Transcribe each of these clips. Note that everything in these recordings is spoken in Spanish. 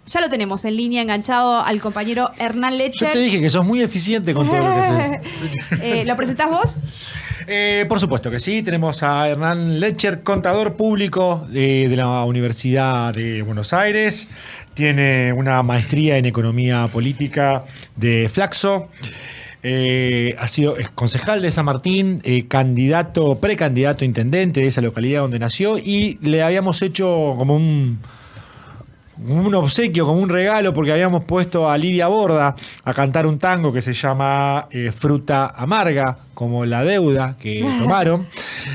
Ya lo tenemos en línea, enganchado al compañero Hernán Lecher. Yo te dije que sos muy eficiente con todo lo que haces. ¿Lo presentás vos? Por supuesto que sí. Tenemos a Hernán Lecher, contador público de la Universidad de Buenos Aires. Tiene una maestría en economía política de Flaxo. Ha sido concejal de San Martín, precandidato a intendente de esa localidad donde nació, y le habíamos hecho como un obsequio, como un regalo, porque habíamos puesto a Lidia Borda a cantar un tango que se llama Fruta Amarga, como la deuda que tomaron,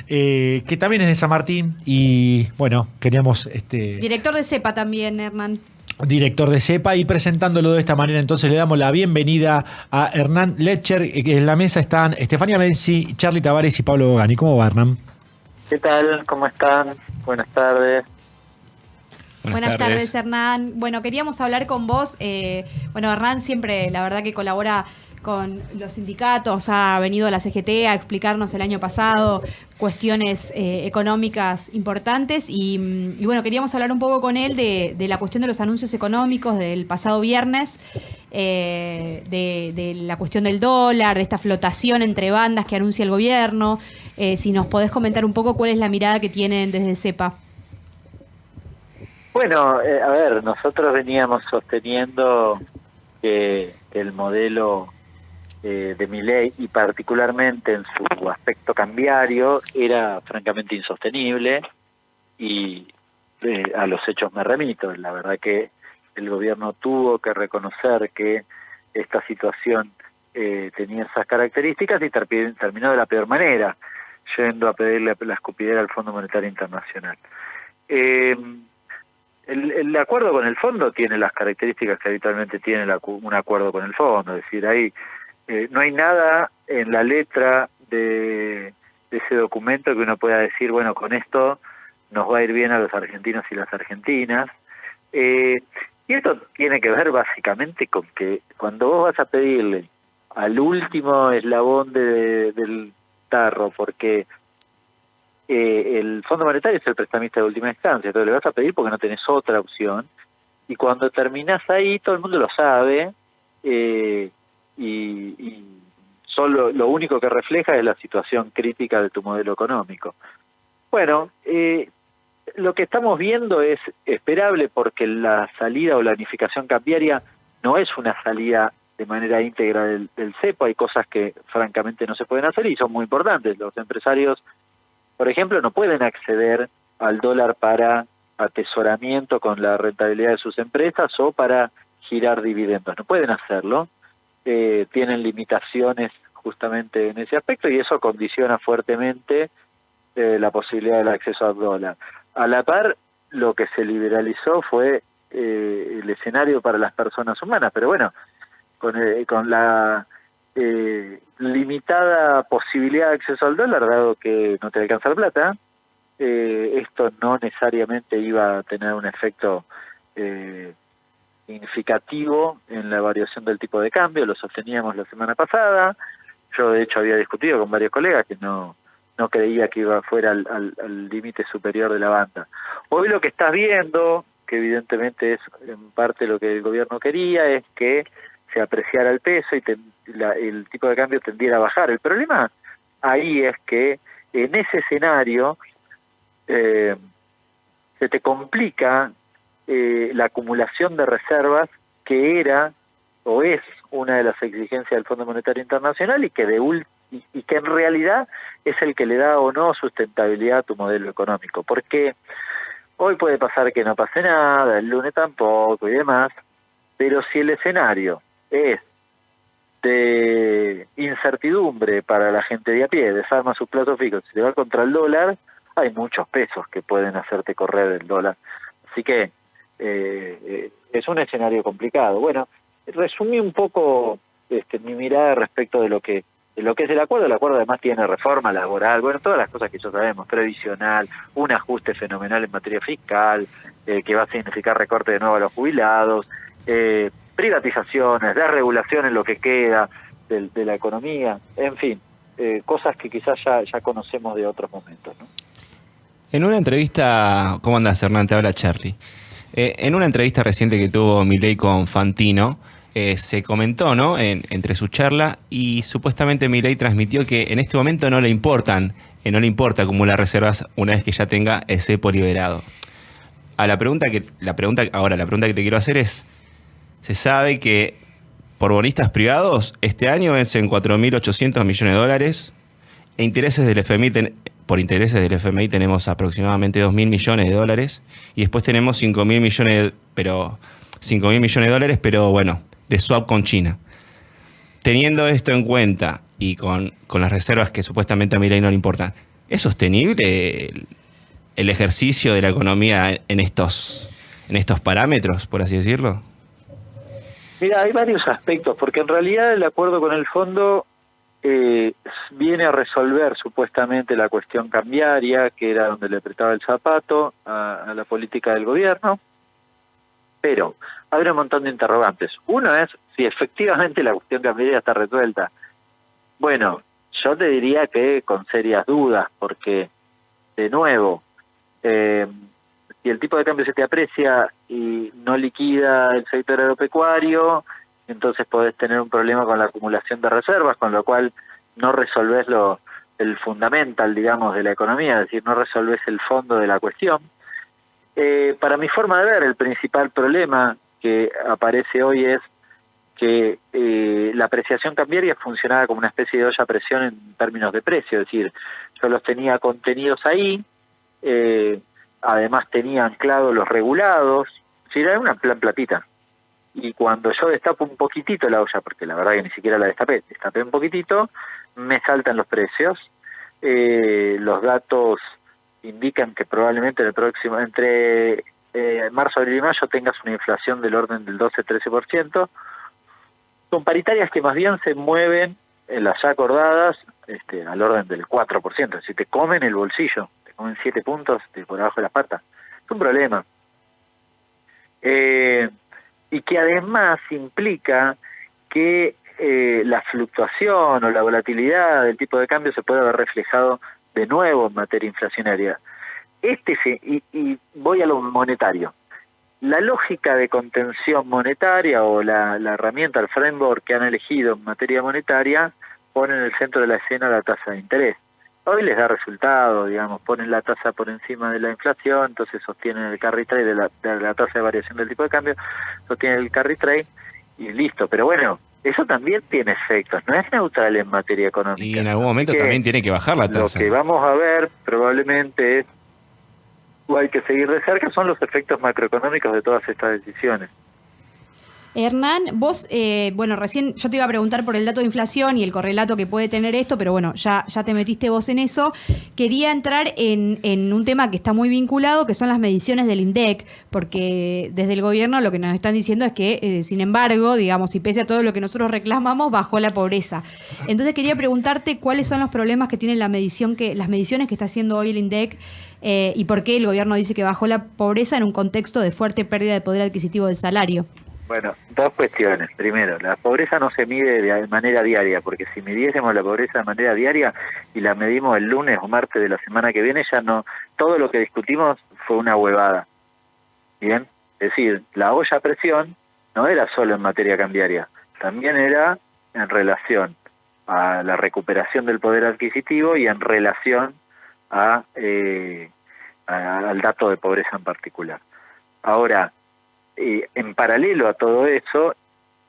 que también es de San Martín, y bueno, queríamos... Director de CEPA también, Hernán. Director de CEPA, y presentándolo de esta manera, entonces le damos la bienvenida a Hernán Lecher, que en la mesa están Estefania Menzi, Charly Tavares y Pablo Bogani. ¿Cómo va, Hernán? ¿Qué tal? ¿Cómo están? Buenas tardes. Buenas tardes, Hernán. Bueno, queríamos hablar con vos. Hernán siempre, la verdad, que colabora con los sindicatos, ha venido a la CGT a explicarnos el año pasado cuestiones económicas importantes y bueno, queríamos hablar un poco con él de la cuestión de los anuncios económicos del pasado viernes, de la cuestión del dólar, de esta flotación entre bandas que anuncia el gobierno. Si nos podés comentar un poco cuál es la mirada que tienen desde CEPA. Bueno, a ver, nosotros veníamos sosteniendo que el modelo de Milei, y particularmente en su aspecto cambiario, era francamente insostenible, y a los hechos me remito. La verdad que el gobierno tuvo que reconocer que esta situación tenía esas características y terminó de la peor manera, yendo a pedirle la escupidera al Fondo Monetario Internacional. El acuerdo con el fondo tiene las características que habitualmente tiene un acuerdo con el fondo, es decir, no hay nada en la letra de ese documento que uno pueda decir, bueno, con esto nos va a ir bien a los argentinos y las argentinas. Y esto tiene que ver básicamente con que cuando vos vas a pedirle al último eslabón del tarro, porque el Fondo Monetario es el prestamista de última instancia, entonces le vas a pedir porque no tenés otra opción, y cuando terminás ahí todo el mundo lo sabe, y solo lo único que refleja es la situación crítica de tu modelo económico. Bueno, lo que estamos viendo es esperable, porque la salida o la unificación cambiaria no es una salida de manera íntegra del cepo. Hay cosas que francamente no se pueden hacer y son muy importantes. Los empresarios, por ejemplo, no pueden acceder al dólar para atesoramiento con la rentabilidad de sus empresas o para girar dividendos. No pueden hacerlo. Tienen limitaciones justamente en ese aspecto, y eso condiciona fuertemente la posibilidad del acceso al dólar. A la par, lo que se liberalizó fue el escenario para las personas humanas, pero bueno, con la limitada posibilidad de acceso al dólar, dado que no te alcanza la plata, esto no necesariamente iba a tener un efecto significativo en la variación del tipo de cambio. Lo sosteníamos la semana pasada. Yo, de hecho, había discutido con varios colegas que no creía que fuera al límite superior de la banda. Hoy lo que estás viendo, que evidentemente es en parte lo que el gobierno quería, es que se apreciara el peso y el tipo de cambio tendiera a bajar. El problema ahí es que en ese escenario se te complica la acumulación de reservas, que era o es una de las exigencias del Fondo Monetario Internacional, y que en realidad es el que le da o no sustentabilidad a tu modelo económico, porque hoy puede pasar que no pase nada, el lunes tampoco y demás, pero si el escenario es de incertidumbre para la gente de a pie, desarma sus plazos fijos, si te va contra el dólar, hay muchos pesos que pueden hacerte correr el dólar. Así que es un escenario complicado. Bueno, resumí un poco mi mirada respecto de lo que es el acuerdo. El acuerdo además tiene reforma laboral, bueno, todas las cosas que ya sabemos, previsional, un ajuste fenomenal en materia fiscal, que va a significar recorte de nuevo a los jubilados, privatizaciones, desregulación en lo que queda de la economía, en fin, cosas que quizás ya conocemos de otros momentos, ¿no? En una entrevista, ¿cómo andás, Hernán? Te habla Charly. En una entrevista reciente que tuvo Milei con Fantino, se comentó, ¿no?, entre su charla, y supuestamente Milei transmitió que en este momento no le importa acumular reservas una vez que ya tenga el cepo liberado. La pregunta que te quiero hacer es, se sabe que por bonistas privados este año vencen 4.800 millones de dólares, e por intereses del FMI tenemos aproximadamente 2.000 millones de dólares, y después tenemos 5.000 millones de dólares, pero bueno, de swap con China. Teniendo esto en cuenta y con las reservas que supuestamente a Milei no le importan, ¿es sostenible el ejercicio de la economía en estos parámetros, por así decirlo? Mira, hay varios aspectos, porque en realidad el acuerdo con el fondo viene a resolver supuestamente la cuestión cambiaria, que era donde le apretaba el zapato a la política del gobierno, pero hay un montón de interrogantes. Uno es si efectivamente la cuestión cambiaria está resuelta. Bueno, yo te diría que con serias dudas, porque, de nuevo, si el tipo de cambio se te aprecia y no liquida el sector agropecuario, entonces podés tener un problema con la acumulación de reservas, con lo cual no resolvés el fundamental, digamos, de la economía, es decir, no resolvés el fondo de la cuestión. Para mi forma de ver, el principal problema que aparece hoy es que la apreciación cambiaria funcionaba como una especie de olla a presión en términos de precio, es decir, yo los tenía contenidos ahí, además tenía anclados los regulados, es decir, era una platita. Y cuando yo destapo un poquitito la olla, porque la verdad que ni siquiera la destapé un poquitito, me saltan los precios. Los datos indican que probablemente en el próximo, entre marzo, abril y mayo tengas una inflación del orden del 12-13%, con paritarias que más bien se mueven en las ya acordadas al orden del 4%, es decir, te comen el bolsillo, te comen 7 puntos por abajo de la pata. Es un problema. Y que además implica que la fluctuación o la volatilidad del tipo de cambio se puede ver reflejado de nuevo en materia inflacionaria. Y voy a lo monetario. La lógica de contención monetaria o la herramienta, el framework que han elegido en materia monetaria, pone en el centro de la escena la tasa de interés. Hoy les da resultado, digamos, ponen la tasa por encima de la inflación, entonces sostienen el carry trade de la tasa de variación del tipo de cambio, sostienen el carry trade y listo. Pero bueno, eso también tiene efectos, no es neutral en materia económica. Y en algún momento también tiene que bajar la tasa. Lo que vamos a ver probablemente es, o hay que seguir de cerca, son los efectos macroeconómicos de todas estas decisiones. Hernán, vos, recién yo te iba a preguntar por el dato de inflación y el correlato que puede tener esto, pero bueno, ya te metiste vos en eso. Quería entrar en un tema que está muy vinculado, que son las mediciones del INDEC, porque desde el gobierno lo que nos están diciendo es que, sin embargo, digamos, y pese a todo lo que nosotros reclamamos, bajó la pobreza. Entonces quería preguntarte cuáles son los problemas que tiene las mediciones que está haciendo hoy el INDEC, y por qué el gobierno dice que bajó la pobreza en un contexto de fuerte pérdida de poder adquisitivo del salario. Bueno, dos cuestiones. Primero, la pobreza no se mide de manera diaria, porque si midiésemos la pobreza de manera diaria y la medimos el lunes o martes de la semana que viene, ya no, todo lo que discutimos fue una huevada. ¿Bien? Es decir, la olla a presión no era solo en materia cambiaria, también era en relación a la recuperación del poder adquisitivo y en relación al dato de pobreza en particular. Ahora, en paralelo a todo eso,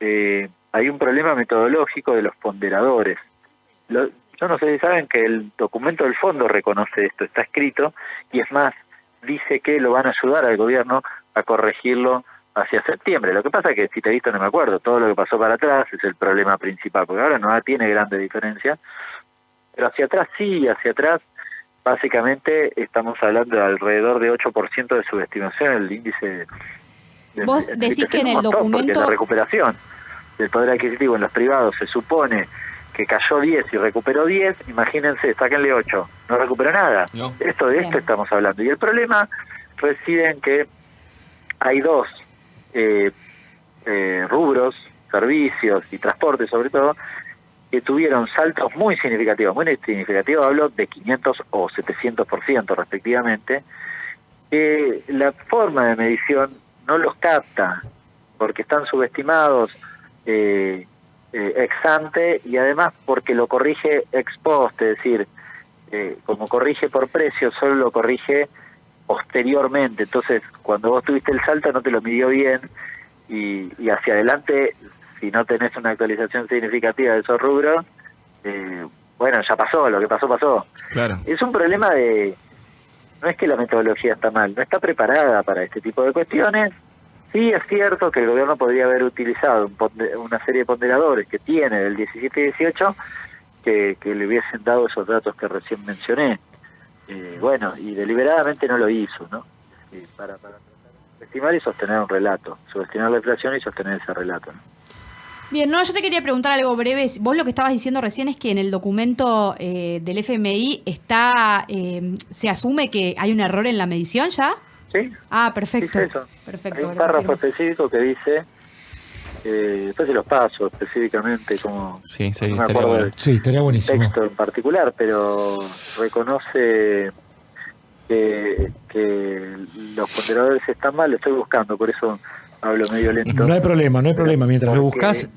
hay un problema metodológico de los ponderadores. Yo no sé si saben que el documento del fondo reconoce esto, está escrito, y es más, dice que lo van a ayudar al gobierno a corregirlo hacia septiembre. Lo que pasa es que, si te he visto, no me acuerdo, todo lo que pasó para atrás es el problema principal, porque ahora no tiene grande diferencia, pero hacia atrás sí, hacia atrás básicamente estamos hablando de alrededor de 8% de subestimación el índice. Vos decís que en el documento... La recuperación del poder adquisitivo en los privados se supone que cayó 10 y recuperó 10, imagínense, sáquenle 8, no recuperó nada. No. De esto estamos hablando. Y el problema reside en que hay dos rubros, servicios y transporte sobre todo, que tuvieron saltos muy significativos, hablo de 500 o 700% respectivamente. La forma de medición no los capta, porque están subestimados ex ante, y además porque lo corrige ex post, es decir, como corrige por precio, solo lo corrige posteriormente. Entonces, cuando vos tuviste el salto no te lo midió bien, y hacia adelante, si no tenés una actualización significativa de esos rubros, bueno, ya pasó, lo que pasó, pasó. Claro. Es un problema de... No es que la metodología está mal, no está preparada para este tipo de cuestiones. Sí es cierto que el gobierno podría haber utilizado una serie de ponderadores que tiene del 17 y 18 que le hubiesen dado esos datos que recién mencioné. Bueno, y deliberadamente no lo hizo, ¿no? Para estimar y sostener un relato, subestimar la inflación y sostener ese relato, ¿no? Bien, no, yo te quería preguntar algo breve. Vos lo que estabas diciendo recién es que en el documento del FMI se asume que hay un error en la medición ya. Sí. Ah, perfecto. Dice eso. Perfecto. Hay un párrafo específico que dice, después se los paso específicamente, como Sí, no me estaría acuerdo bueno. del Sí, estaría buenísimo. texto en particular, pero reconoce que los ponderadores están mal. Lo estoy buscando, por eso hablo medio lento. No hay problema. Mientras lo Porque- buscas,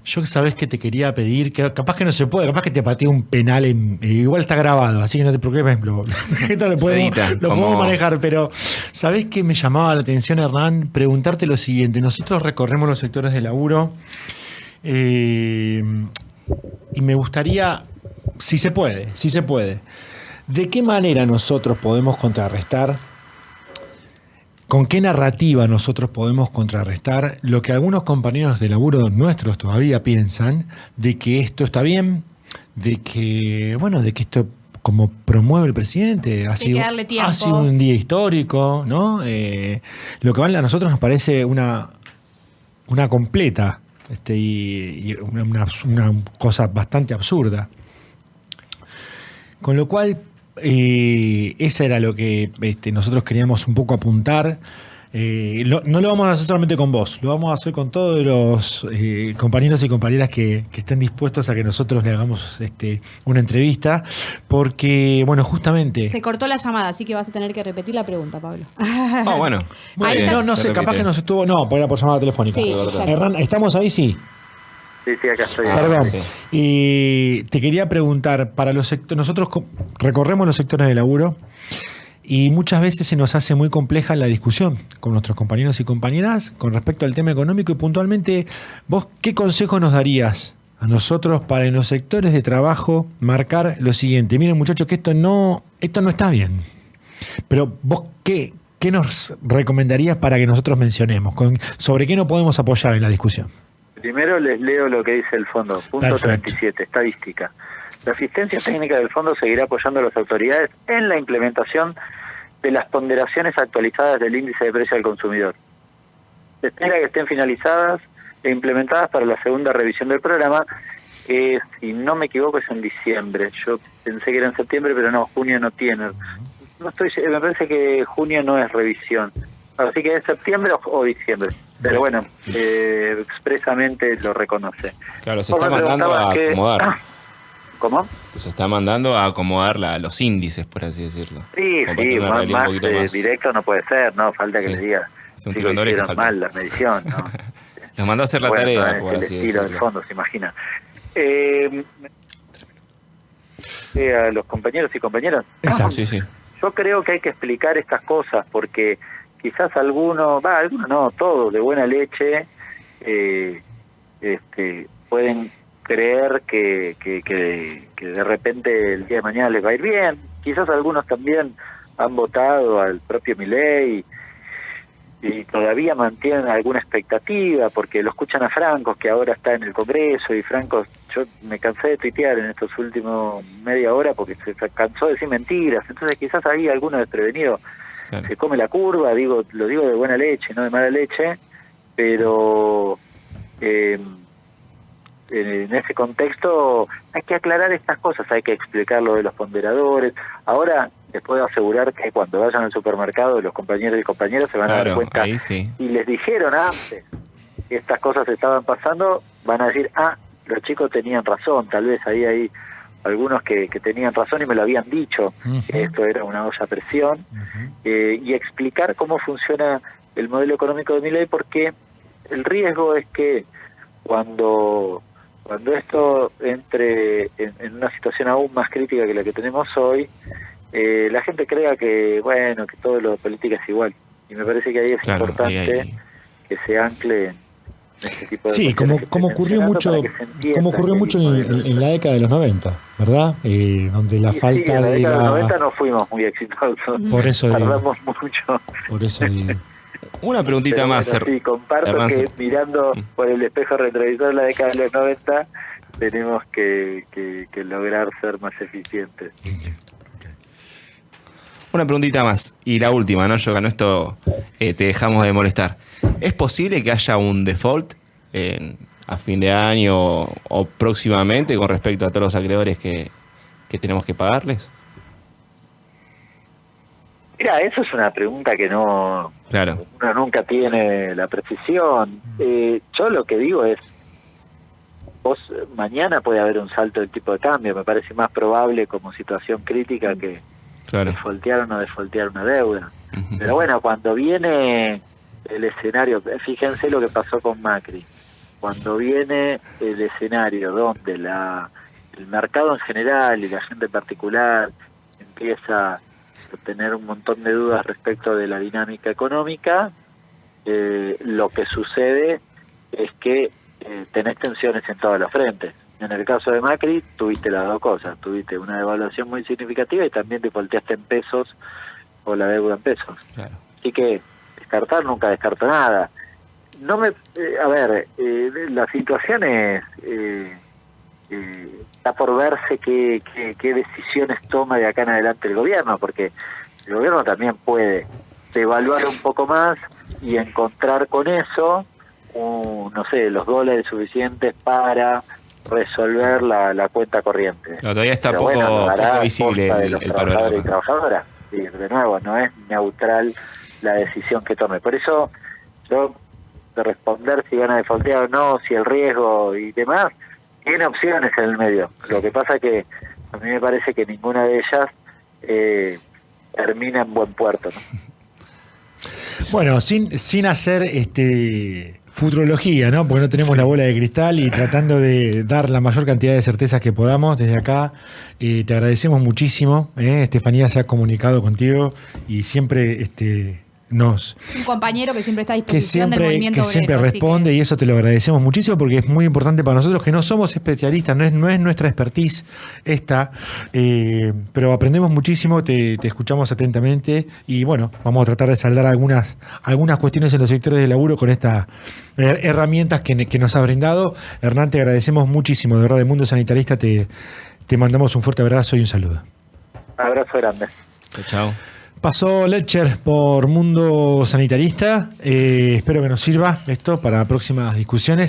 yo sabes que te quería pedir, que capaz que no se puede, capaz que te pateé un penal, igual está grabado, así que no te preocupes, esto lo edita, podemos como- manejar, pero sabés que me llamaba la atención, Hernán, preguntarte lo siguiente. Nosotros recorremos los sectores de laburo y me gustaría, si se puede, ¿de qué manera nosotros podemos contrarrestar? ¿Con qué narrativa nosotros podemos contrarrestar lo que algunos compañeros de laburo nuestros todavía piensan de que esto está bien, de que esto, como promueve el presidente, ha sido darle tiempo. un día histórico, ¿no? Lo que a nosotros nos parece una completa y una cosa bastante absurda. Con lo cual, esa era lo que nosotros queríamos un poco apuntar. No lo vamos a hacer solamente con vos, lo vamos a hacer con todos los compañeros y compañeras que estén dispuestos a que nosotros le hagamos una entrevista, porque, bueno, justamente... Se cortó la llamada, así que vas a tener que repetir la pregunta, Pablo. Ah, bueno. Ahí está. No sé, capaz que nos estuvo... No, era por llamada telefónica. Sí, exacto. Hernán, ¿estamos ahí? Sí. Sí, acá estoy. Perdón. sí. Y te quería preguntar, para los sectores, nosotros recorremos los sectores de laburo y muchas veces se nos hace muy compleja la discusión con nuestros compañeros y compañeras con respecto al tema económico, y puntualmente, ¿vos qué consejo nos darías a nosotros para en los sectores de trabajo marcar lo siguiente? Miren, muchachos, que esto no está bien. Pero vos, ¿qué nos recomendarías para que nosotros mencionemos? ¿Sobre qué no podemos apoyar en la discusión? Primero les leo lo que dice el fondo. Punto Perfecto. 37, estadística. La asistencia técnica del fondo seguirá apoyando a las autoridades en la implementación de las ponderaciones actualizadas del índice de precio al consumidor. Se espera que estén finalizadas e implementadas para la segunda revisión del programa, que si no me equivoco es en diciembre. Yo pensé que era en septiembre, pero no, junio no tiene. Me parece que junio no es revisión. Así que es septiembre o diciembre. Pero bueno, expresamente lo reconoce. Claro, se Vos está me mandando a preguntabas que- acomodar. ¿Cómo? Se está mandando a acomodar los índices, por así decirlo. Sí, Como para sí, tener una más, realidad un poquito más. directo no puede ser, ¿no? Falta que Sí. les diga Es un si lo tirón de oreja, hicieron falta. mal la medición, ¿no? Los mandó a hacer la Bueno, tarea, es por el así estilo del decirlo. fondo, se imagina. A los compañeros y compañeras, Exacto. Sí, sí. yo creo que hay que explicar estas cosas porque quizás algunos no, todos de buena leche pueden creer que de repente el día de mañana les va a ir bien. Quizás algunos también han votado al propio Milei y todavía mantienen alguna expectativa porque lo escuchan a Franco, que ahora está en el Congreso, y Franco, yo me cansé de tuitear en estos últimos media hora porque se cansó de decir mentiras. Entonces quizás ahí alguno desprevenido Claro. se come la curva, lo digo de buena leche, no de mala leche, pero en ese contexto hay que aclarar estas cosas, hay que explicar lo de los ponderadores. Ahora les puedo asegurar que cuando vayan al supermercado los compañeros y compañeras se van a dar Claro, cuenta, ahí sí. y les dijeron antes que estas cosas estaban pasando, van a decir, los chicos tenían razón, tal vez ahí hay algunos que tenían razón y me lo habían dicho, Ujú. que esto era una olla a presión, y explicar cómo funciona el modelo económico de Milei, porque el riesgo es que cuando esto entre en una situación aún más crítica que la que tenemos hoy, la gente crea que, bueno, que todo lo de política es igual. Y me parece que ahí es importante que se ancle en este tipo de cosas. Como ocurrió mucho en la década de los 90, ¿verdad? Donde la falta en la de década de los 90 no fuimos muy exitosos. Por eso tardamos mucho. Por eso digo. Una preguntita más. Sí, comparto que mirando por el espejo retrovisor de la década de los 90 tenemos que lograr ser más eficientes. Una preguntita más, y la última, ¿no? Yo con esto te dejamos de molestar. ¿Es posible que haya un default a fin de año o próximamente con respecto a todos los acreedores que tenemos que pagarles? Mira, eso es una pregunta que uno nunca tiene la precisión. Yo lo que digo es, mañana puede haber un salto del tipo de cambio, me parece más probable como situación crítica que defaultear o no defaultear una deuda. Pero bueno, cuando viene el escenario, fíjense lo que pasó con Macri, cuando viene el escenario donde el mercado en general y la gente en particular empieza a tener un montón de dudas respecto de la dinámica económica, lo que sucede es que tenés tensiones en todos los frentes. En el caso de Macri tuviste las dos cosas, tuviste una devaluación muy significativa y también te volteaste en pesos o la deuda en pesos. Claro. Así que descartar nunca descarto nada. La situación es está por verse qué decisiones toma de acá en adelante el gobierno, porque el gobierno también puede devaluar un poco más y encontrar con eso los dólares suficientes para resolver la cuenta corriente. No, todavía está poco visible el panorama. Y trabajadoras. Y de nuevo, no es neutral la decisión que tome. Por eso, yo, de responder si van a defaultear o no, si el riesgo y demás, tiene opciones en el medio. Sí. Lo que pasa que a mí me parece que ninguna de ellas termina en buen puerto, ¿no? Bueno, sin hacer futurología, ¿no? Porque no tenemos la bola de cristal y tratando de dar la mayor cantidad de certezas que podamos desde acá. Te agradecemos muchísimo. Estefanía se ha comunicado contigo y siempre un compañero que siempre está a disposición del movimiento obrero. Que siempre responde y eso te lo agradecemos muchísimo porque es muy importante para nosotros que no somos especialistas, no es nuestra expertise esta, pero aprendemos muchísimo, te escuchamos atentamente y bueno, vamos a tratar de saldar algunas cuestiones en los sectores de laburo con estas herramientas que nos ha brindado. Hernán, te agradecemos muchísimo, de verdad, de Mundo Sanitarista te mandamos un fuerte abrazo y un saludo. Abrazo grande. Chao. Pasó Letcher por Mundo Sanitarista. Espero que nos sirva esto para próximas discusiones.